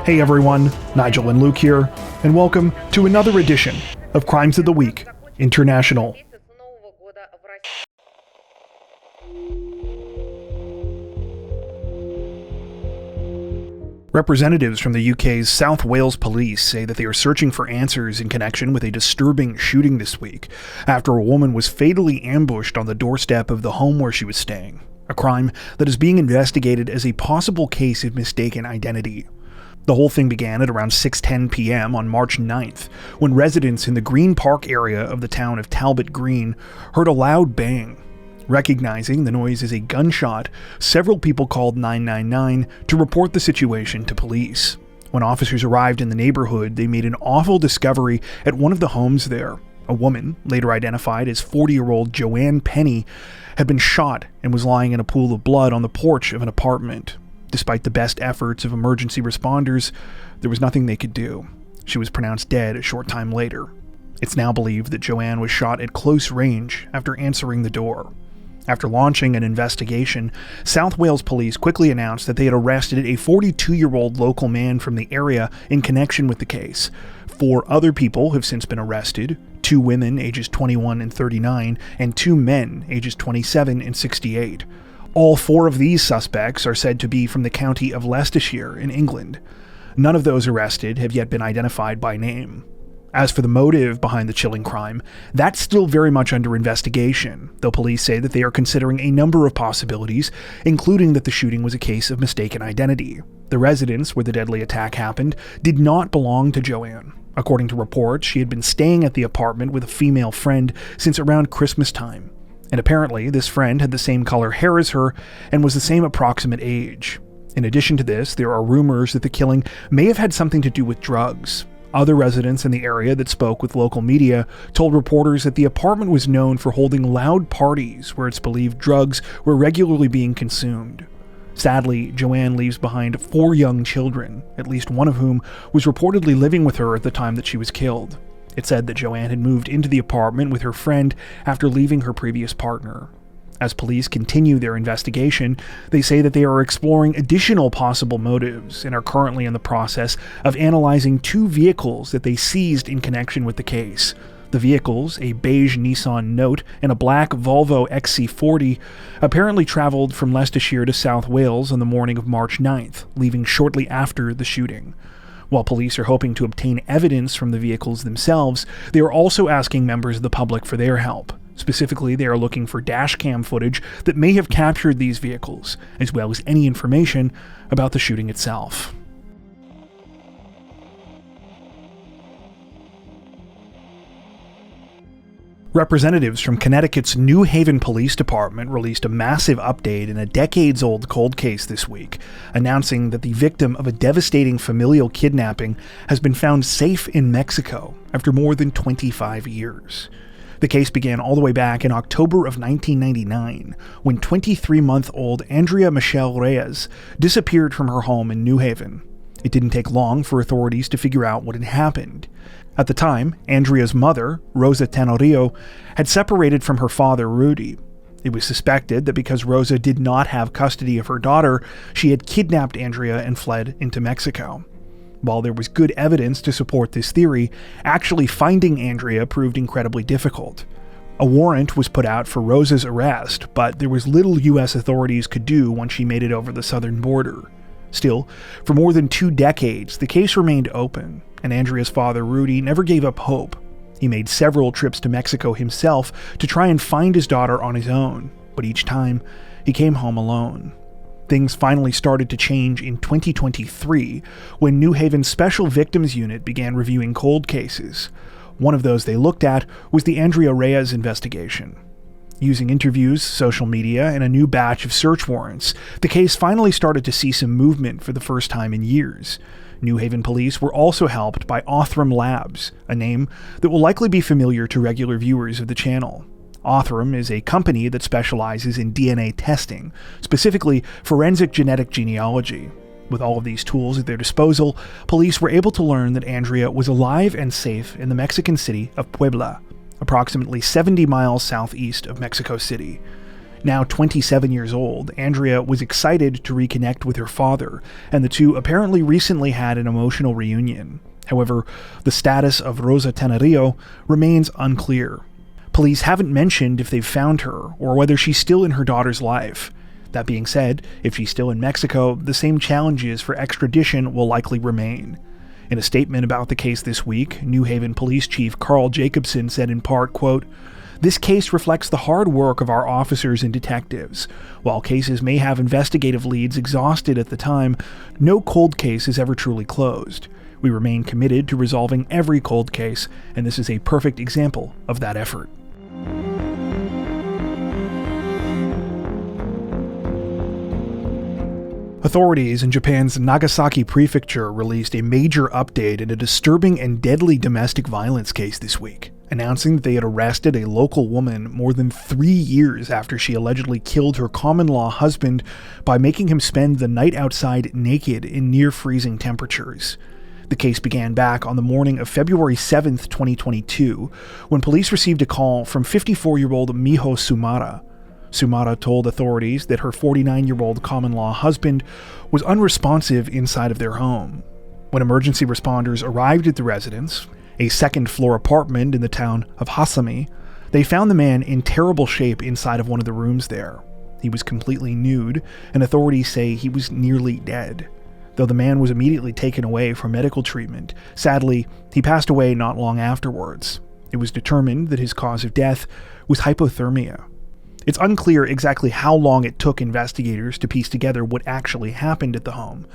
Hey everyone, Nigel and Luke here, and welcome to another edition of Crimes of the Week International. Representatives from the UK's South Wales Police say that they are searching for answers in connection with a disturbing shooting this week after a woman was fatally ambushed on the doorstep of the home where she was staying, a crime that is being investigated as a possible case of mistaken identity. The whole thing began at around 6:10 p.m. on March 9th, when residents in the Green Park area of the town of Talbot Green heard a loud bang. Recognizing the noise as a gunshot, several people called 999 to report the situation to police. When officers arrived in the neighborhood, they made an awful discovery at one of the homes there. A woman, later identified as 40-year-old Joanne Penny, had been shot and was lying in a pool of blood on the porch of an apartment. Despite the best efforts of emergency responders, there was nothing they could do. She was pronounced dead a short time later. It's now believed that Joanne was shot at close range after answering the door. After launching an investigation, South Wales Police quickly announced that they had arrested a 42-year-old local man from the area in connection with the case. 4 other people have since been arrested, 2 women ages 21 and 39, and 2 men ages 27 and 68. All 4 of these suspects are said to be from the county of Leicestershire in England. None of those arrested have yet been identified by name. As for the motive behind the chilling crime, that's still very much under investigation, though police say that they are considering a number of possibilities, including that the shooting was a case of mistaken identity. The residence where the deadly attack happened did not belong to Joanne. According to reports, she had been staying at the apartment with a female friend since around Christmas time. And apparently, this friend had the same color hair as her and was the same approximate age. In addition to this, there are rumors that the killing may have had something to do with drugs. Other residents in the area that spoke with local media told reporters that the apartment was known for holding loud parties where it's believed drugs were regularly being consumed. Sadly, Joanne leaves behind 4 young children, at least one of whom was reportedly living with her at the time that she was killed. It said that Joanne had moved into the apartment with her friend after leaving her previous partner. As police continue their investigation, they say that they are exploring additional possible motives and are currently in the process of analyzing 2 vehicles that they seized in connection with the case. The vehicles, a beige Nissan Note and a black Volvo XC40, apparently traveled from Leicestershire to South Wales on the morning of March 9th, leaving shortly after the shooting. While police are hoping to obtain evidence from the vehicles themselves, they are also asking members of the public for their help. Specifically, they are looking for dashcam footage that may have captured these vehicles, as well as any information about the shooting itself. Representatives from Connecticut's New Haven Police Department released a massive update in a decades-old cold case this week, announcing that the victim of a devastating familial kidnapping has been found safe in Mexico after more than 25 years. The case began all the way back in October of 1999, when 23-month-old Andrea Michelle Reyes disappeared from her home in New Haven. It didn't take long for authorities to figure out what had happened. At the time, Andrea's mother, Rosa Tenorio, had separated from her father, Rudy. It was suspected that because Rosa did not have custody of her daughter, she had kidnapped Andrea and fled into Mexico. While there was good evidence to support this theory, actually finding Andrea proved incredibly difficult. A warrant was put out for Rosa's arrest, but there was little U.S. authorities could do once she made it over the southern border. Still, for more than 2 decades, the case remained open, and Andrea's father, Rudy, never gave up hope. He made several trips to Mexico himself to try and find his daughter on his own, but each time, he came home alone. Things finally started to change in 2023, when New Haven's Special Victims Unit began reviewing cold cases. One of those they looked at was the Andrea Reyes investigation. Using interviews, social media, and a new batch of search warrants, the case finally started to see some movement for the first time in years. New Haven police were also helped by Othram Labs, a name that will likely be familiar to regular viewers of the channel. Othram is a company that specializes in DNA testing, specifically forensic genetic genealogy. With all of these tools at their disposal, police were able to learn that Andrea was alive and safe in the Mexican city of Puebla, approximately 70 miles southeast of Mexico City. Now 27 years old, Andrea was excited to reconnect with her father, and the two apparently recently had an emotional reunion. However, the status of Rosa Tenorio remains unclear. Police haven't mentioned if they've found her or whether she's still in her daughter's life. That being said, if she's still in Mexico, the same challenges for extradition will likely remain. In a statement about the case this week, New Haven Police Chief Carl Jacobson said in part, quote, "This case reflects the hard work of our officers and detectives. While cases may have investigative leads exhausted at the time, no cold case is ever truly closed. We remain committed to resolving every cold case, and this is a perfect example of that effort." Authorities in Japan's Nagasaki Prefecture released a major update in a disturbing and deadly domestic violence case this week, announcing that they had arrested a local woman more than 3 years after she allegedly killed her common-law husband by making him spend the night outside naked in near-freezing temperatures. The case began back on the morning of February 7th, 2022, when police received a call from 54-year-old Miho Sumara. Sumara told authorities that her 49-year-old common-law husband was unresponsive inside of their home. When emergency responders arrived at the residence, a second-floor apartment in the town of Hasami, they found the man in terrible shape inside of one of the rooms there. He was completely nude, and authorities say he was nearly dead. Though the man was immediately taken away for medical treatment, sadly, he passed away not long afterwards. It was determined that his cause of death was hypothermia. It's unclear exactly how long it took investigators to piece together what actually happened at the home,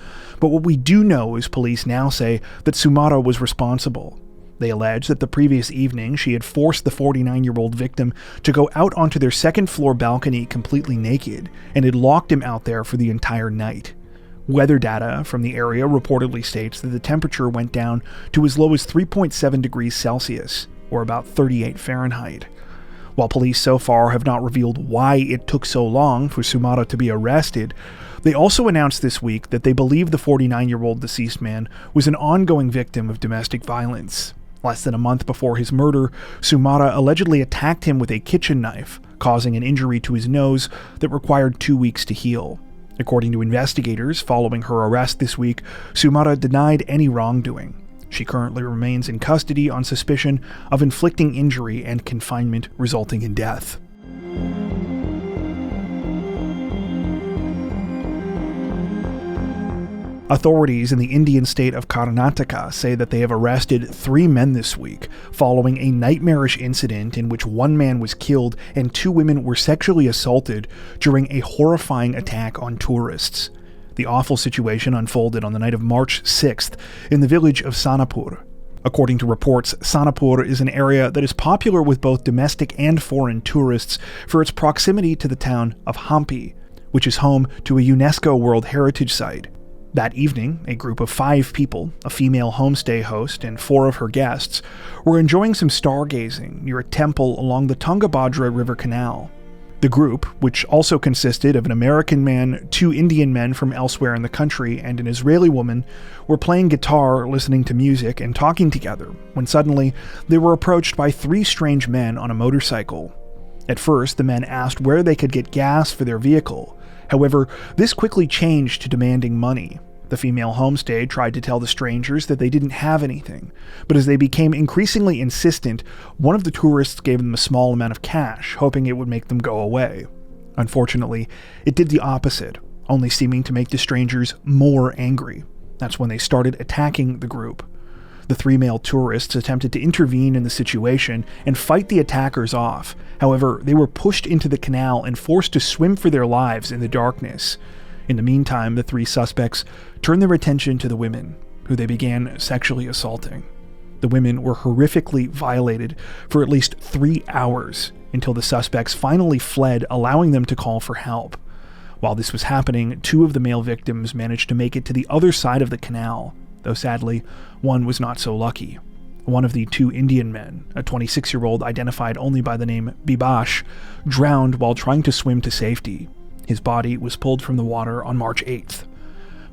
but what we do know is police now say that Sumara was responsible. They allege that the previous evening she had forced the 49-year-old victim to go out onto their second-floor balcony completely naked and had locked him out there for the entire night. Weather data from the area reportedly states that the temperature went down to as low as 3.7 degrees Celsius, or about 38 Fahrenheit. While police so far have not revealed why it took so long for Sumara to be arrested, they also announced this week that they believe the 49-year-old deceased man was an ongoing victim of domestic violence. Less than a month before his murder, Sumara allegedly attacked him with a kitchen knife, causing an injury to his nose that required 2 weeks to heal. According to investigators following her arrest this week, Sumara denied any wrongdoing. She currently remains in custody on suspicion of inflicting injury and confinement resulting in death. Authorities in the Indian state of Karnataka say that they have arrested 3 men this week, following a nightmarish incident in which 1 man was killed and 2 women were sexually assaulted during a horrifying attack on tourists. The awful situation unfolded on the night of March 6th in the village of Sanapur. According to reports, Sanapur is an area that is popular with both domestic and foreign tourists for its proximity to the town of Hampi, which is home to a UNESCO World Heritage Site. That evening, a group of 5 people, a female homestay host and 4 of her guests, were enjoying some stargazing near a temple along the Tungabhadra River Canal. The group, which also consisted of an American man, 2 Indian men from elsewhere in the country, and an Israeli woman, were playing guitar, listening to music, and talking together, when suddenly they were approached by 3 strange men on a motorcycle. At first, the men asked where they could get gas for their vehicle. However, this quickly changed to demanding money. The female homestay tried to tell the strangers that they didn't have anything, but as they became increasingly insistent, one of the tourists gave them a small amount of cash, hoping it would make them go away. Unfortunately, it did the opposite, only seeming to make the strangers more angry. That's when they started attacking the group. The 3 male tourists attempted to intervene in the situation and fight the attackers off. However, they were pushed into the canal and forced to swim for their lives in the darkness. In the meantime, the 3 suspects turned their attention to the women, who they began sexually assaulting. The women were horrifically violated for at least 3 hours, until the suspects finally fled, allowing them to call for help. While this was happening, 2 of the male victims managed to make it to the other side of the canal, though sadly, one was not so lucky. One of the 2 Indian men, a 26-year-old identified only by the name Bibash, drowned while trying to swim to safety. His body was pulled from the water on March 8th.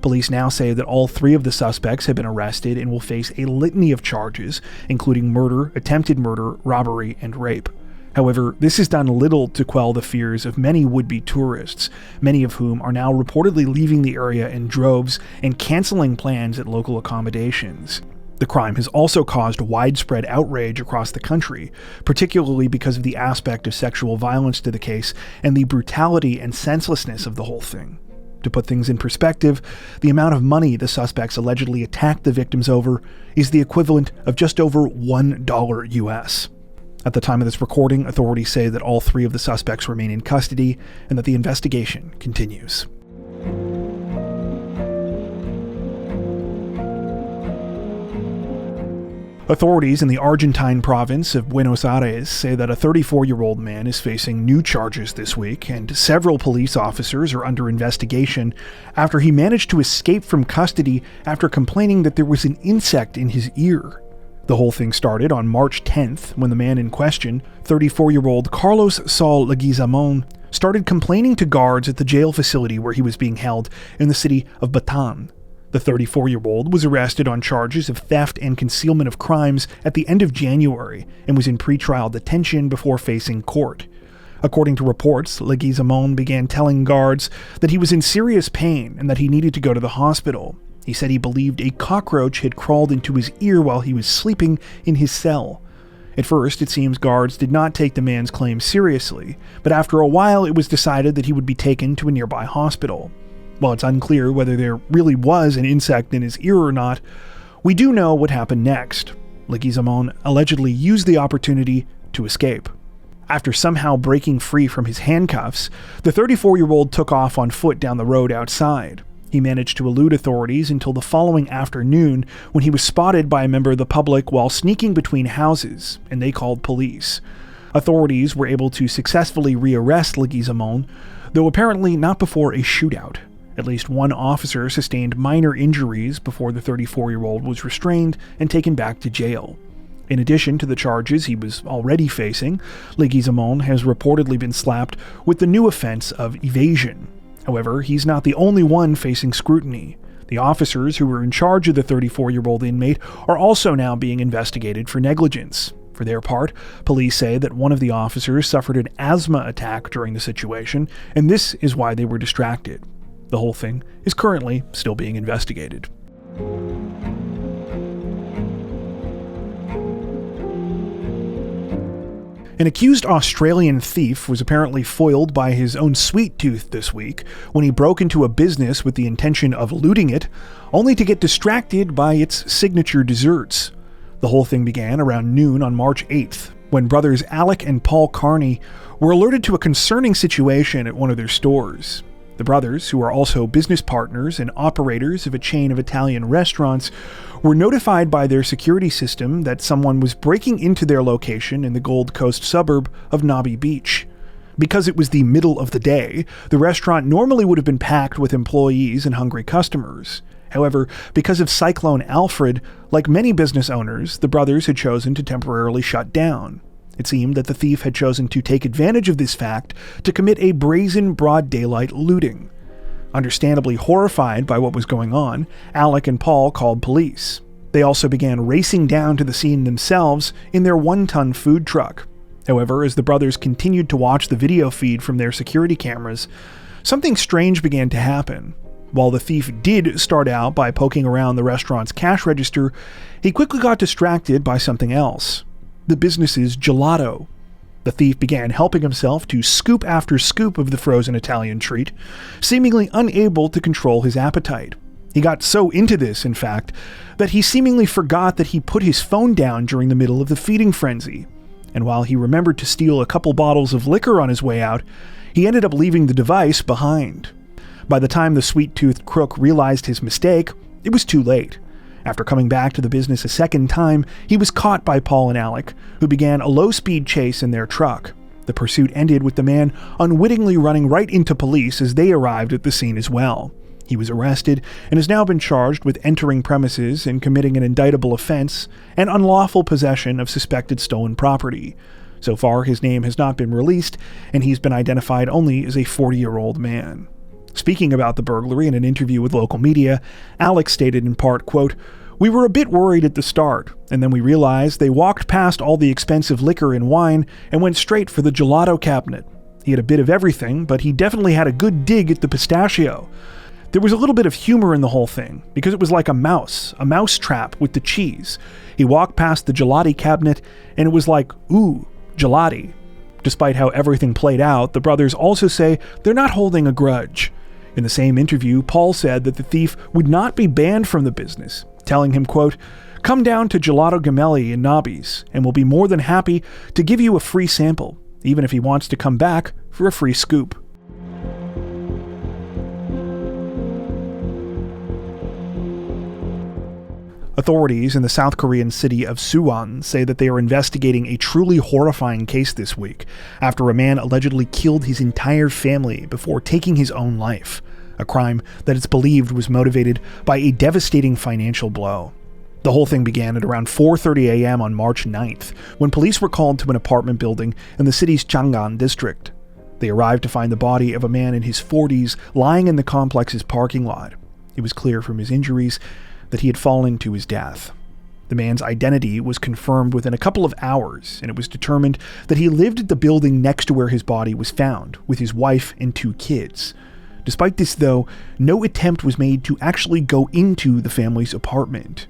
Police now say that all 3 of the suspects have been arrested and will face a litany of charges, including murder, attempted murder, robbery, and rape. However, this has done little to quell the fears of many would-be tourists, many of whom are now reportedly leaving the area in droves and canceling plans at local accommodations. The crime has also caused widespread outrage across the country, particularly because of the aspect of sexual violence to the case and the brutality and senselessness of the whole thing. To put things in perspective, the amount of money the suspects allegedly attacked the victims over is the equivalent of just over $1 US. At the time of this recording, authorities say that all 3 of the suspects remain in custody and that the investigation continues. Authorities in the Argentine province of Buenos Aires say that a 34-year-old man is facing new charges this week, and several police officers are under investigation after he managed to escape from custody after complaining that there was an insect in his ear. The whole thing started on March 10th when the man in question, 34-year-old Carlos Saul Leguizamon, started complaining to guards at the jail facility where he was being held in the city of Batán. The 34-year-old was arrested on charges of theft and concealment of crimes at the end of January and was in pretrial detention before facing court. According to reports, Leguizamon began telling guards that he was in serious pain and that he needed to go to the hospital. He said he believed a cockroach had crawled into his ear while he was sleeping in his cell. At first, it seems guards did not take the man's claim seriously, but after a while it was decided that he would be taken to a nearby hospital. While it's unclear whether there really was an insect in his ear or not, we do know what happened next. Leguizamon allegedly used the opportunity to escape. After somehow breaking free from his handcuffs, the 34-year-old took off on foot down the road outside. He managed to elude authorities until the following afternoon when he was spotted by a member of the public while sneaking between houses, and they called police. Authorities were able to successfully rearrest Leguizamon, though apparently not before a shootout. At least one officer sustained minor injuries before the 34-year-old was restrained and taken back to jail. In addition to the charges he was already facing, Leguizamon has reportedly been slapped with the new offense of evasion. However, he's not the only one facing scrutiny. The officers who were in charge of the 34-year-old inmate are also now being investigated for negligence. For their part, police say that one of the officers suffered an asthma attack during the situation, and this is why they were distracted. The whole thing is currently still being investigated. An accused Australian thief was apparently foiled by his own sweet tooth this week when he broke into a business with the intention of looting it, only to get distracted by its signature desserts. The whole thing began around noon on March 8th, when brothers Alec and Paul Carney were alerted to a concerning situation at one of their stores. The brothers, who are also business partners and operators of a chain of Italian restaurants, were notified by their security system that someone was breaking into their location in the Gold Coast suburb of Nobby Beach. Because it was the middle of the day, the restaurant normally would have been packed with employees and hungry customers. However, because of Cyclone Alfred, like many business owners, the brothers had chosen to temporarily shut down. It seemed that the thief had chosen to take advantage of this fact to commit a brazen broad daylight looting. Understandably horrified by what was going on, Alec and Paul called police. They also began racing down to the scene themselves in their 1-ton food truck. However, as the brothers continued to watch the video feed from their security cameras, something strange began to happen. While the thief did start out by poking around the restaurant's cash register, he quickly got distracted by something else. The business's gelato. The thief began helping himself to scoop after scoop of the frozen Italian treat, seemingly unable to control his appetite. He got so into this, in fact, that he seemingly forgot that he put his phone down during the middle of the feeding frenzy. And while he remembered to steal a couple bottles of liquor on his way out, he ended up leaving the device behind. By the time the sweet-toothed crook realized his mistake, it was too late. After coming back to the business a second time, he was caught by Paul and Alec, who began a low-speed chase in their truck. The pursuit ended with the man unwittingly running right into police as they arrived at the scene as well. He was arrested and has now been charged with entering premises and committing an indictable offense and unlawful possession of suspected stolen property. So far, his name has not been released, and he's been identified only as a 40-year-old man. Speaking about the burglary in an interview with local media, Alex stated in part, quote, We were a bit worried at the start, and then we realized they walked past all the expensive liquor and wine and went straight for the gelato cabinet. He had a bit of everything, but he definitely had a good dig at the pistachio. There was a little bit of humor in the whole thing, because it was like a mouse trap with the cheese. He walked past the gelati cabinet, and it was like, ooh, gelati. Despite how everything played out, the brothers also say they're not holding a grudge. In the same interview, Paul said that the thief would not be banned from the business, telling him, quote, "Come down to Gelato Gemelli in Nobby's, and we'll be more than happy to give you a free sample, even if he wants to come back for a free scoop." Authorities in the South Korean city of Suwon say that they are investigating a truly horrifying case this week after a man allegedly killed his entire family before taking his own life, a crime that it's believed was motivated by a devastating financial blow. The whole thing began at around 4:30 a.m. on March 9th, when police were called to an apartment building in the city's Changgan district. They arrived to find the body of a man in his 40s lying in the complex's parking lot. It was clear from his injuries that he had fallen to his death. The man's identity was confirmed within a couple of hours, and it was determined that he lived at the building next to where his body was found, with his wife and 2 kids. Despite this, though, no attempt was made to actually go into the family's apartment.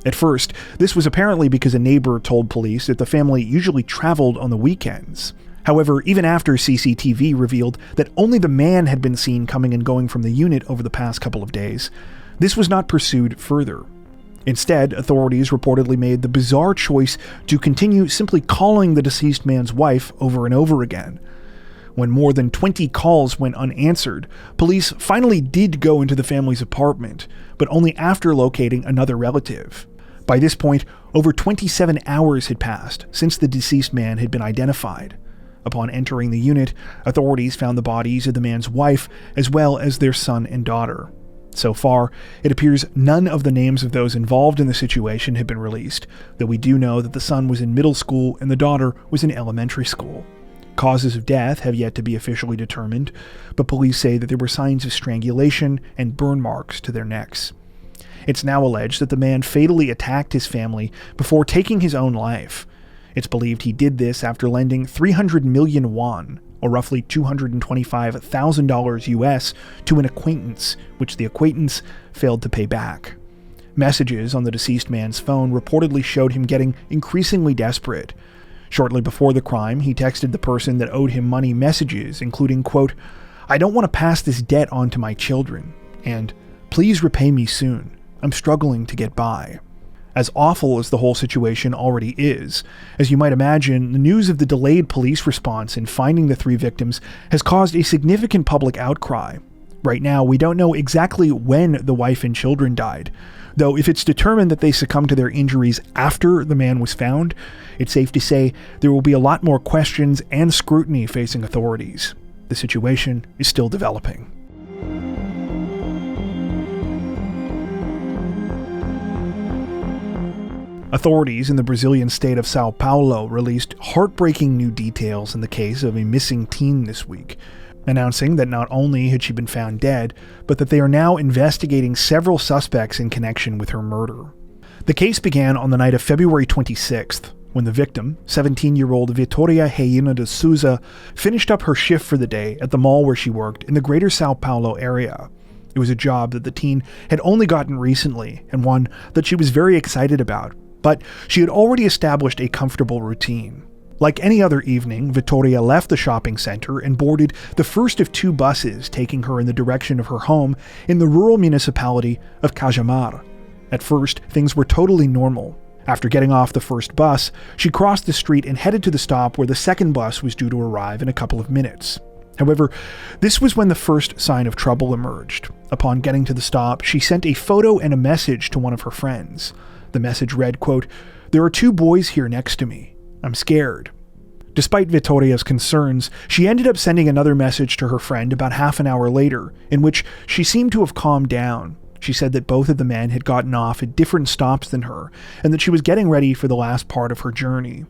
At first, this was apparently because a neighbor told police that the family usually traveled on the weekends. However, even after CCTV revealed that only the man had been seen coming and going from the unit over the past couple of days, this was not pursued further. Instead, authorities reportedly made the bizarre choice to continue simply calling the deceased man's wife over and over again. When more than 20 calls went unanswered, police finally did go into the family's apartment, but only after locating another relative. By this point, over 27 hours had passed since the deceased man had been identified. Upon entering the unit, authorities found the bodies of the man's wife as well as their son and daughter. So far, it appears none of the names of those involved in the situation have been released, though we do know that the son was in middle school and the daughter was in elementary school. Causes of death have yet to be officially determined, but police say that there were signs of strangulation and burn marks to their necks. It's now alleged that the man fatally attacked his family before taking his own life. It's believed he did this after lending 300 million won, or roughly $225,000 US, to an acquaintance, which the acquaintance failed to pay back. Messages on the deceased man's phone reportedly showed him getting increasingly desperate. Shortly before the crime, he texted the person that owed him money messages, including, quote, "I don't want to pass this debt on to my children," and "Please repay me soon. I'm struggling to get by." As awful as the whole situation already is, as you might imagine, the news of the delayed police response in finding the 3 victims has caused a significant public outcry. Right now, we don't know exactly when the wife and children died, though if it's determined that they succumbed to their injuries after the man was found, it's safe to say there will be a lot more questions and scrutiny facing authorities. The situation is still developing. Authorities in the Brazilian state of Sao Paulo released heartbreaking new details in the case of a missing teen this week, announcing that not only had she been found dead, but that they are now investigating several suspects in connection with her murder. The case began on the night of February 26th, when the victim, 17-year-old Vitória Reina de Souza, finished up her shift for the day at the mall where she worked in the greater Sao Paulo area. It was a job that the teen had only gotten recently, and one that she was very excited about. But she had already established a comfortable routine. Like any other evening, Vitória left the shopping center and boarded the first of 2 buses taking her in the direction of her home in the rural municipality of Cajamar. At first, things were totally normal. After getting off the first bus, she crossed the street and headed to the stop where the second bus was due to arrive in a couple of minutes. However, this was when the first sign of trouble emerged. Upon getting to the stop, she sent a photo and a message to one of her friends. The message read, quote, "There are 2 boys here next to me. I'm scared." Despite Vitória's concerns, she ended up sending another message to her friend about half an hour later, in which she seemed to have calmed down. She said that both of the men had gotten off at different stops than her, and that she was getting ready for the last part of her journey.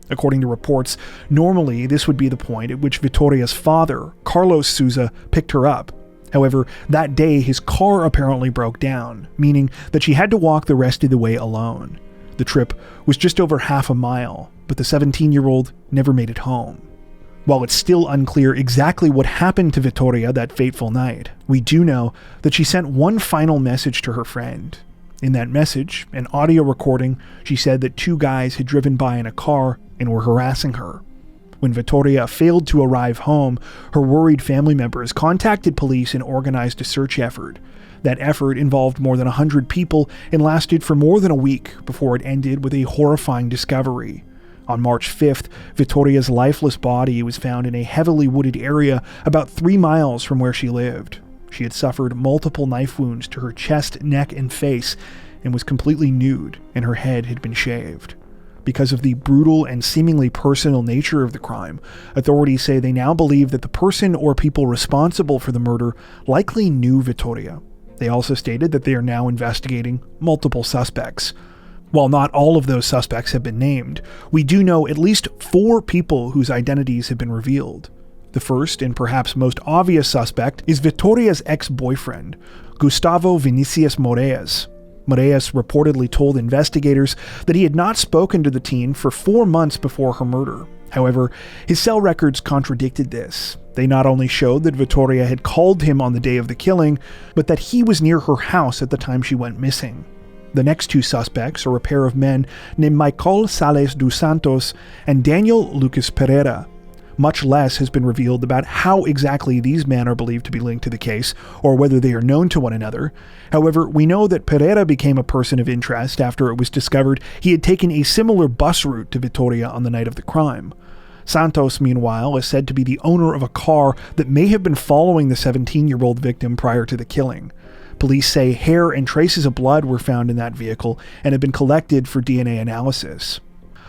According to reports, normally this would be the point at which Vitória's father, Carlos Souza, picked her up. However, that day his car apparently broke down, meaning that she had to walk the rest of the way alone. The trip was just over half a mile, but the 17-year-old never made it home. While it's still unclear exactly what happened to Victoria that fateful night, we do know that she sent one final message to her friend. In that message, an audio recording, she said that two guys had driven by in a car and were harassing her. When Victoria failed to arrive home, her worried family members contacted police and organized a search effort. That effort involved more than 100 people and lasted for more than a week before it ended with a horrifying discovery. On March 5th, Victoria's lifeless body was found in a heavily wooded area about 3 miles from where she lived. She had suffered multiple knife wounds to her chest, neck, and face, and was completely nude, and her head had been shaved. Because of the brutal and seemingly personal nature of the crime, authorities say they now believe that the person or people responsible for the murder likely knew Victoria. They also stated that they are now investigating multiple suspects. While not all of those suspects have been named, we do know at least 4 people whose identities have been revealed. The first and perhaps most obvious suspect is Victoria's ex-boyfriend, Gustavo Vinicius Moraes. Moraes reportedly told investigators that he had not spoken to the teen for 4 months before her murder. However, his cell records contradicted this. They not only showed that Victoria had called him on the day of the killing, but that he was near her house at the time she went missing. The next 2 suspects are a pair of men named Michael Sales dos Santos and Daniel Lucas Pereira. Much less has been revealed about how exactly these men are believed to be linked to the case, or whether they are known to one another. However, we know that Pereira became a person of interest after it was discovered he had taken a similar bus route to Victoria on the night of the crime. Santos, meanwhile, is said to be the owner of a car that may have been following the 17-year-old victim prior to the killing. Police say hair and traces of blood were found in that vehicle and have been collected for DNA analysis.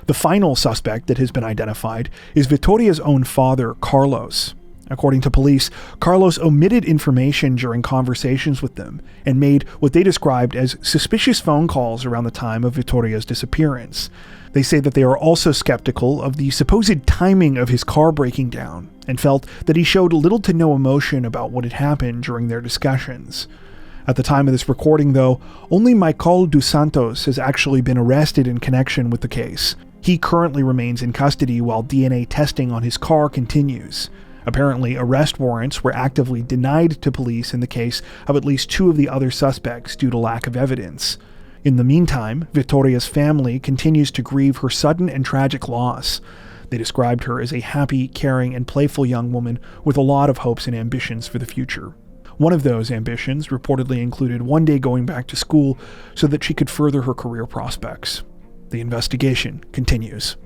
The final suspect that has been identified is Victoria's own father, Carlos. According to police, Carlos omitted information during conversations with them and made what they described as suspicious phone calls around the time of Victoria's disappearance. They say that they are also skeptical of the supposed timing of his car breaking down and felt that he showed little to no emotion about what had happened during their discussions. At the time of this recording, though, only Michael dos Santos has actually been arrested in connection with the case. He currently remains in custody while DNA testing on his car continues. Apparently, arrest warrants were actively denied to police in the case of at least 2 of the other suspects due to lack of evidence. In the meantime, Victoria's family continues to grieve her sudden and tragic loss. They described her as a happy, caring, and playful young woman with a lot of hopes and ambitions for the future. One of those ambitions reportedly included one day going back to school so that she could further her career prospects. The investigation continues.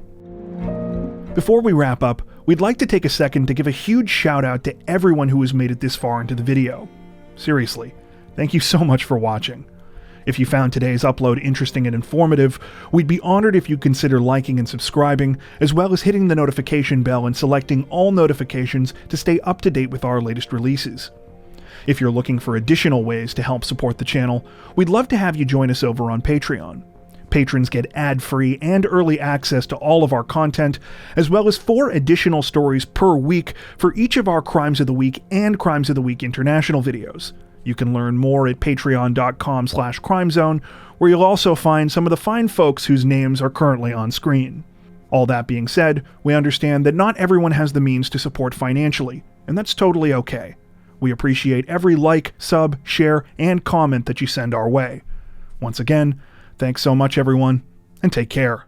Before we wrap up, we'd like to take a second to give a huge shout out to everyone who has made it this far into the video. Seriously, thank you so much for watching. If you found today's upload interesting and informative, we'd be honored if you'd consider liking and subscribing, as well as hitting the notification bell and selecting all notifications to stay up to date with our latest releases. If you're looking for additional ways to help support the channel, we'd love to have you join us over on Patreon. Patrons get ad-free and early access to all of our content, as well as 4 additional stories per week for each of our Crimes of the Week and Crimes of the Week International videos. You can learn more at patreon.com/crimezone, where you'll also find some of the fine folks whose names are currently on screen. All that being said, we understand that not everyone has the means to support financially, and that's totally okay. We appreciate every like, sub, share, and comment that you send our way. Once again, thanks so much everyone, and take care.